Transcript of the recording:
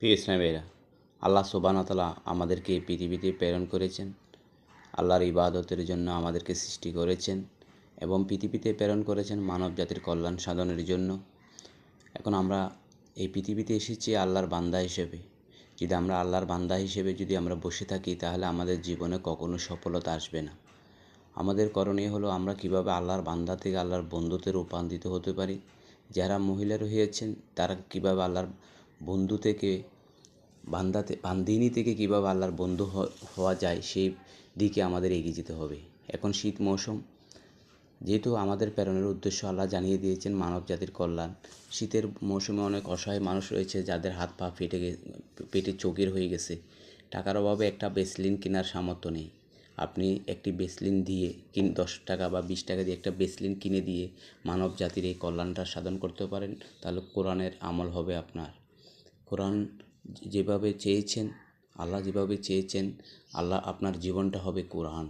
প্রিয় ইসলামেরা, আল্লাহ সুবহানাহু ওয়া তাআলা আমাদেরকে এই পৃথিবীতে প্রেরণ করেছেন। আল্লাহর ইবাদতের জন্য আমাদেরকে সৃষ্টি করেছেন এবং পৃথিবীতে প্রেরণ করেছেন মানব জাতির কল্যাণ সাধনের জন্য। এখন আমরা এই পৃথিবীতে এসেছি আল্লাহর বান্দা হিসেবে। যদি আমরা আল্লাহর বান্দা হিসেবে যদি আমরা বসে থাকি, তাহলে আমাদের জীবনে কখনো সফলতা আসবে না। আমাদের করণীয় হলো আমরা কিভাবে আল্লাহর বান্দা থেকে আল্লাহর বন্ধুতে রূপান্তরিত হতে পারি। যারা মহিলা রয়েছেন তারা কিভাবে আল্লাহর বন্ধু থেকে বান্দিনী থেকে কীভাবে আল্লাহর বন্ধু হওয়া যায়, সেই দিকে আমাদের এগিয়ে যেতে হবে। এখন শীত মৌসুম, যেহেতু আমাদের প্রেরণের উদ্দেশ্য আল্লাহ জানিয়ে দিয়েছেন মানব জাতির কল্যাণ। শীতের মৌসুমে অনেক অসহায় মানুষ রয়েছে যাদের হাত পা পেটে চোখের হয়ে গেছে। টাকার অভাবে একটা ভ্যাসলিন কেনার সামর্থ্য নেই। আপনি একটি ভ্যাসলিন দিয়ে 10 টাকা বা 20 টাকা দিয়ে একটা ভ্যাসলিন কিনে দিয়ে মানব জাতির এই কল্যাণটা সাধন করতে পারেন, তাহলে কোরআনের আমল হবে আপনার। কোরআন যেভাবে চেয়েছেন, আল্লাহ যেভাবে চেয়েছেন, আল্লাহ আপনার জীবনটা হবে কোরআন।